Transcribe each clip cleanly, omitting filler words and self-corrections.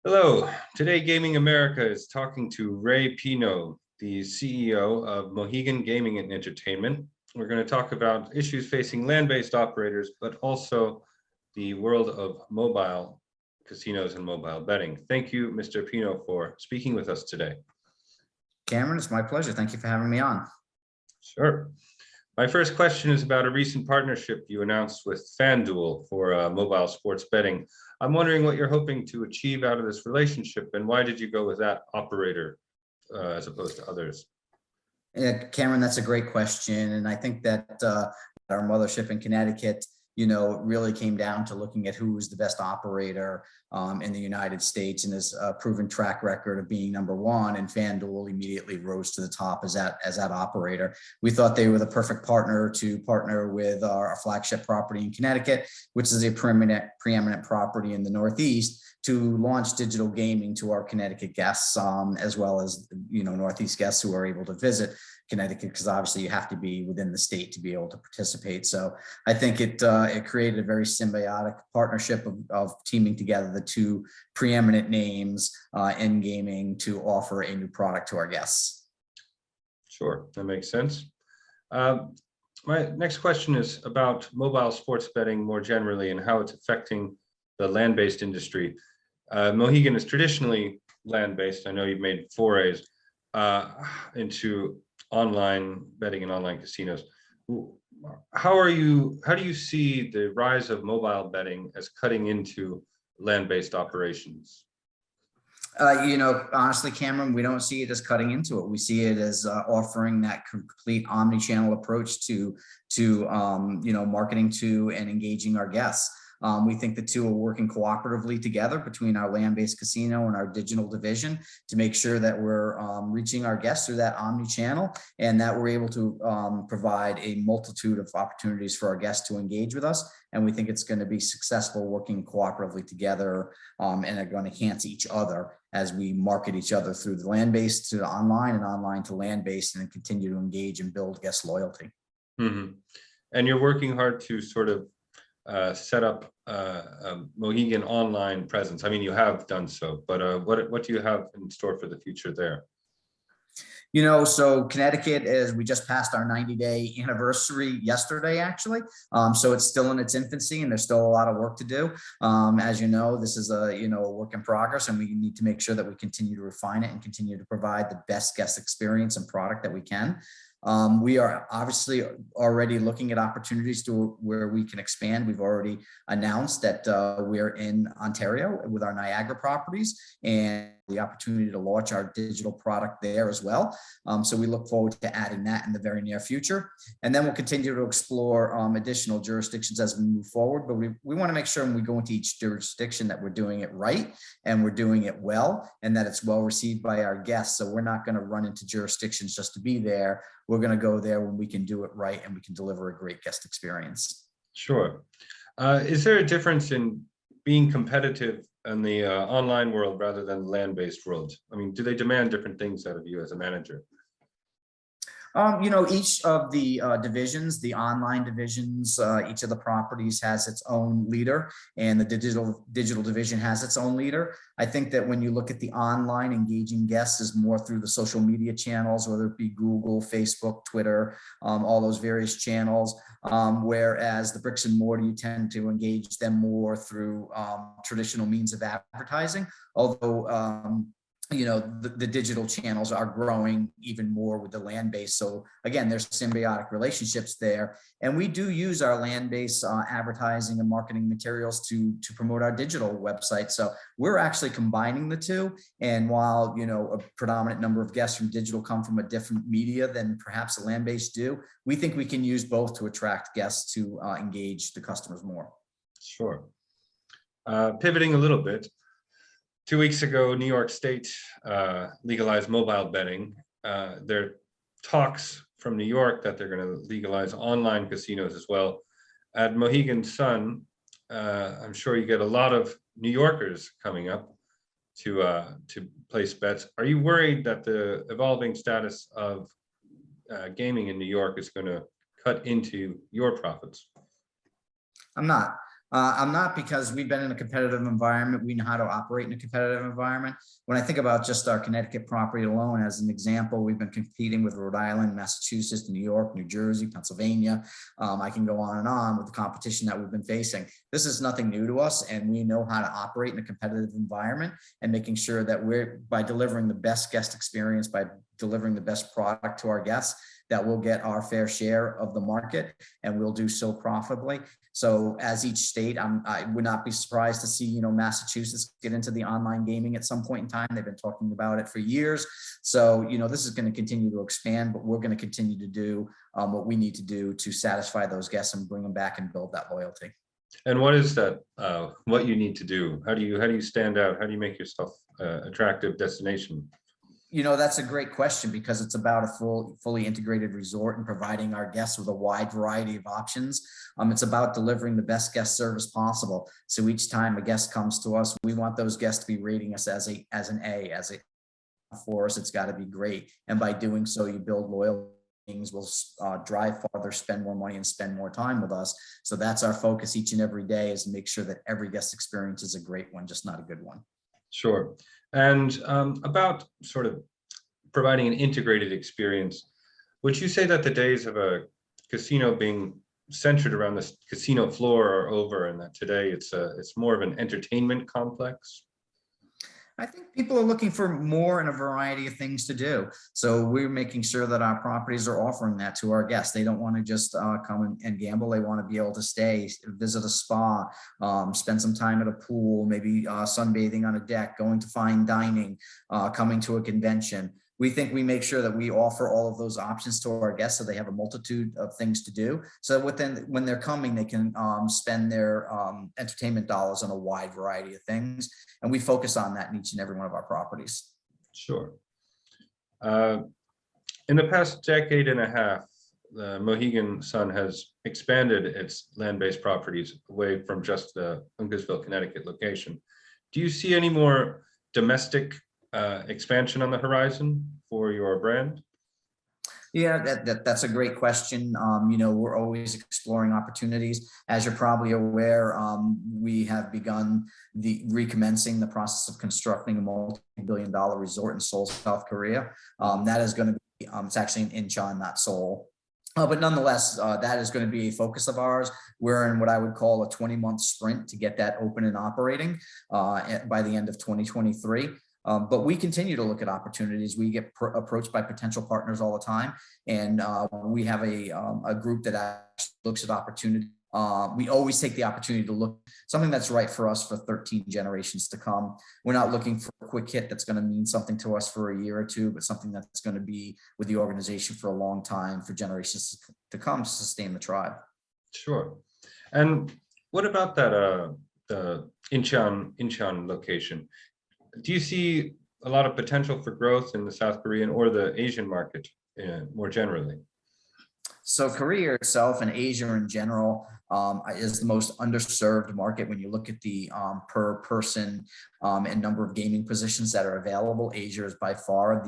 Hello, today Gaming America is talking to Ray Pineault, the CEO of Mohegan Gaming and Entertainment. We're going to talk about issues facing land-based operators, but also the world of mobile casinos and mobile betting. Thank you, Mr. Pineault, for speaking with us today. Cameron, it's my pleasure. Thank you for having me on. Sure. My first question is about a recent partnership you announced with FanDuel for mobile sports betting. I'm wondering what you're hoping to achieve out of this relationship, and why did you go with that operator as opposed to others? Yeah, Cameron, that's a great question. And I think that our mothership in Connecticut, really came down to looking at who was the best operator in the United States and his proven track record of being number one. And FanDuel immediately rose to the top as that operator. We thought they were the perfect partner to partner with our flagship property in Connecticut, which is a preeminent property in the Northeast, to launch digital gaming to our Connecticut guests, as well as Northeast guests who are able to visit Connecticut, because obviously you have to be within the state to be able to participate. So I think it created a very symbiotic partnership of teaming together the two preeminent names in gaming to offer a new product to our guests. Sure, that makes sense. My next question is about mobile sports betting more generally and how it's affecting the land-based industry. Mohegan is traditionally land-based. I know you've made forays into online betting and online casinos. How do you see the rise of mobile betting as cutting into land-based operations? Honestly, Cameron, we don't see it as cutting into it. We see it as offering that complete omni-channel approach to marketing to and engaging our guests. We think the two are working cooperatively together between our land-based casino and our digital division to make sure that we're reaching our guests through that omni-channel, and that we're able to provide a multitude of opportunities for our guests to engage with us. And we think it's going to be successful working cooperatively together, and are going to enhance each other as we market each other through the land-based to the online and online to land-based, and then continue to engage and build guest loyalty. Mm-hmm. And you're working hard to sort of set up a Mohegan online presence. I mean, you have done so, but what do you have in store for the future there? So Connecticut we just passed our 90-day anniversary yesterday, actually. So it's still in its infancy, and there's still a lot of work to do. As you know, this is a work in progress, and we need to make sure that we continue to refine it and continue to provide the best guest experience and product that we can. We are obviously already looking at opportunities to where we can expand. We've already announced that we're in Ontario with our Niagara properties, and the opportunity to launch our digital product there as well. So we look forward to adding that in the very near future. And then we'll continue to explore additional jurisdictions as we move forward. But we want to make sure when we go into each jurisdiction that we're doing it right and we're doing it well, and that it's well received by our guests. So we're not going to run into jurisdictions just to be there. We're going to go there when we can do it right and we can deliver a great guest experience. Sure. Is there a difference in being competitive in the online world rather than land-based world? I mean, do they demand different things out of you as a manager? Each of the divisions, the online divisions, each of the properties has its own leader, and the digital division has its own leader. I think that when you look at the online, engaging guests is more through the social media channels, whether it be Google, Facebook, Twitter, all those various channels. Whereas the bricks and mortar, you tend to engage them more through traditional means of advertising. Although the digital channels are growing even more with the land-based. So again, there's symbiotic relationships there. And we do use our land-based advertising and marketing materials to promote our digital website. So we're actually combining the two. And while, a predominant number of guests from digital come from a different media than perhaps the land-based do, we think we can use both to attract guests to engage the customers more. Sure. Pivoting a little bit. 2 weeks ago, New York State legalized mobile betting. There are talks from New York that they're going to legalize online casinos as well. At Mohegan Sun, I'm sure you get a lot of New Yorkers coming up to place bets. Are you worried that the evolving status of gaming in New York is going to cut into your profits? I'm not. I'm not, because we've been in a competitive environment. We know how to operate in a competitive environment. When I think about just our Connecticut property alone, as an example, we've been competing with Rhode Island, Massachusetts, New York, New Jersey, Pennsylvania. I can go on and on with the competition that we've been facing. This is nothing new to us, and we know how to operate in a competitive environment and making sure that we're, by delivering the best guest experience, by delivering the best product to our guests, that we'll get our fair share of the market, and we'll do so profitably. So as each state, I would not be surprised to see, Massachusetts get into the online gaming at some point in time. They've been talking about it for years. So, this is going to continue to expand, but we're going to continue to do what we need to do to satisfy those guests and bring them back and build that loyalty. And what is that, what you need to do? How do you stand out? How do you make yourself attractive destination? That's a great question, because it's about a fully integrated resort and providing our guests with a wide variety of options. It's about delivering the best guest service possible. So each time a guest comes to us, we want those guests to be rating us as an A. For us, it's got to be great. And by doing so, you build loyalty. Things will drive farther, spend more money, and spend more time with us. So that's our focus each and every day, is to make sure that every guest experience is a great one, just not a good one. Sure. And about sort of providing an integrated experience, would you say that the days of a casino being centered around the casino floor are over, and that today it's more of an entertainment complex? I think people are looking for more and a variety of things to do. So we're making sure that our properties are offering that to our guests. They don't want to just come and gamble. They want to be able to stay, visit a spa, spend some time at a pool, maybe sunbathing on a deck, going to fine dining, coming to a convention. We think we make sure that we offer all of those options to our guests, so they have a multitude of things to do. So when they're coming, they can spend their entertainment dollars on a wide variety of things. And we focus on that in each and every one of our properties. Sure. In the past decade and a half, the Mohegan Sun has expanded its land-based properties away from just the Uncasville, Connecticut location. Do you see any more domestic expansion on the horizon for your brand? Yeah, that's a great question. We're always exploring opportunities. As you're probably aware, we have begun recommencing the process of constructing a multi-billion-dollar resort in Seoul, South Korea. That is going to be, it's actually in Incheon, not Seoul. But nonetheless, that is going to be a focus of ours. We're in what I would call a 20-month sprint to get that open and operating by the end of 2023. But we continue to look at opportunities. We get approached by potential partners all the time, and we have a group that actually looks at opportunity. We always take the opportunity to look something that's right for us for 13 generations to come. We're not looking for a quick hit that's going to mean something to us for a year or two, but something that's going to be with the organization for a long time, for generations to come, to sustain the tribe. Sure. And what about that the Incheon location? Do you see a lot of potential for growth in the South Korean or the Asian market more generally? So Korea itself and Asia in general is the most underserved market. When you look at the per person and number of gaming positions that are available, Asia is by far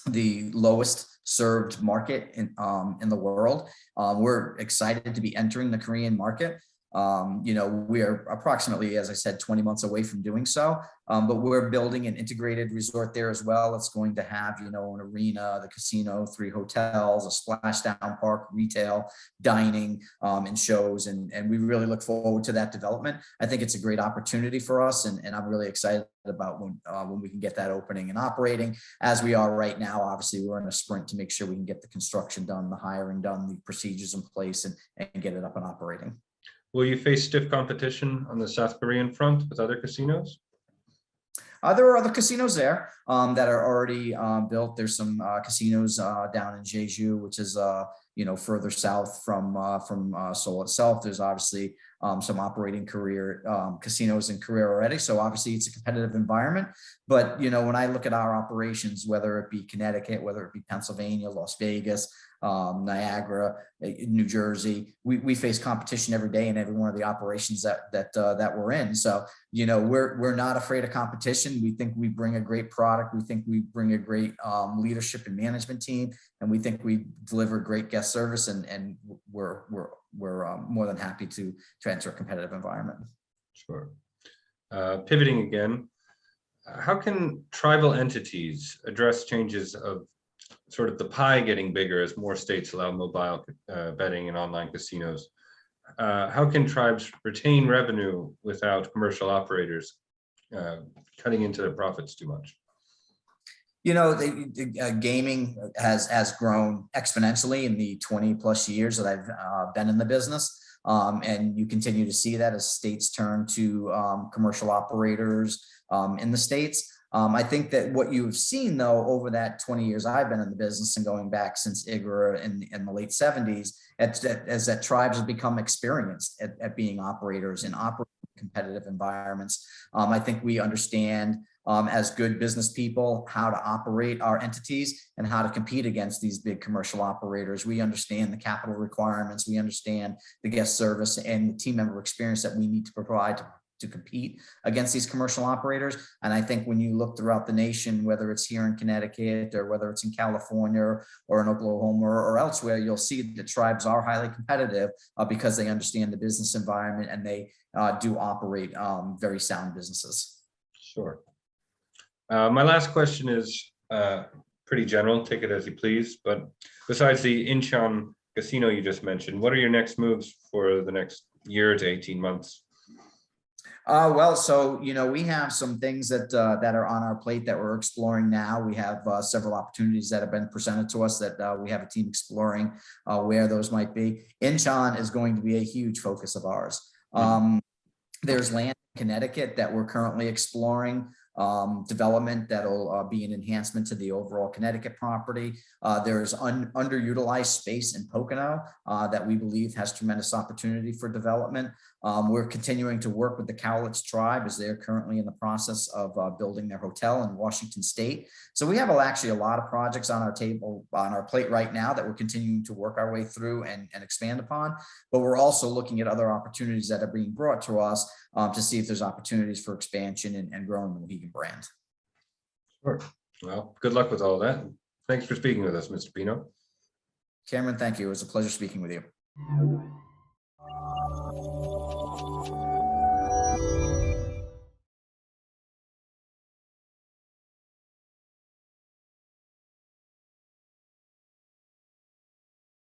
the lowest served market in the world. We're excited to be entering the Korean market. We are approximately, as I said, 20 months away from doing so, but we're building an integrated resort there as well. It's going to have, an arena, the casino, 3 hotels, a splashdown park, retail, dining, and shows. And we really look forward to that development. I think it's a great opportunity for us. And I'm really excited about when we can get that opening and operating. As we are right now, obviously, we're in a sprint to make sure we can get the construction done, the hiring done, the procedures in place, and get it up and operating. Will you face stiff competition on the South Korean front with other casinos? There are other casinos there that are already built. There's some casinos down in Jeju, which is further south from Seoul itself. There's obviously some operating casinos in Korea already. So obviously it's a competitive environment. But when I look at our operations, whether it be Connecticut, whether it be Pennsylvania, Las Vegas, Niagara, New Jersey. We face competition every day in every one of the operations that we're in. So, we're not afraid of competition. We think we bring a great product. We think we bring a great leadership and management team, and we think we deliver great guest service. And we're more than happy to enter a competitive environment. Sure. Pivoting again, how can tribal entities address changes of sort of the pie getting bigger as more states allow mobile betting and online casinos? How can tribes retain revenue without commercial operators cutting into their profits too much? Gaming has grown exponentially in the 20 plus years that I've been in the business. And you continue to see that as states turn to commercial operators in the states. I think that what you've seen, though, over that 20 years I've been in the business and going back since IGRA in the late 70s, as that tribes have become experienced at being operators in operating competitive environments. I think we understand as good business people how to operate our entities and how to compete against these big commercial operators. We understand the capital requirements. We understand the guest service and the team member experience that we need to provide to compete against these commercial operators. And I think when you look throughout the nation, whether it's here in Connecticut or whether it's in California or in Oklahoma or elsewhere, you'll see that tribes are highly competitive because they understand the business environment and they do operate very sound businesses. Sure. My last question is pretty general, take it as you please, but besides the Incheon casino you just mentioned, what are your next moves for the next year to 18 months? So we have some things that are on our plate that we're exploring now. We have several opportunities that have been presented to us that we have a team exploring where those might be. Incheon is going to be a huge focus of ours. There's land in Connecticut that we're currently exploring. Development that'll be an enhancement to the overall Connecticut property. There's underutilized space in Pocono that we believe has tremendous opportunity for development. We're continuing to work with the Cowlitz tribe as they're currently in the process of building their hotel in Washington State. So we have actually a lot of projects on our plate right now that we're continuing to work our way through and expand upon. But we're also looking at other opportunities that are being brought to us to see if there's opportunities for expansion and growing the Mohegan brand. Sure. Well, good luck with all that. Thanks for speaking with us, Mr. Pineault. Cameron, thank you. It was a pleasure speaking with you.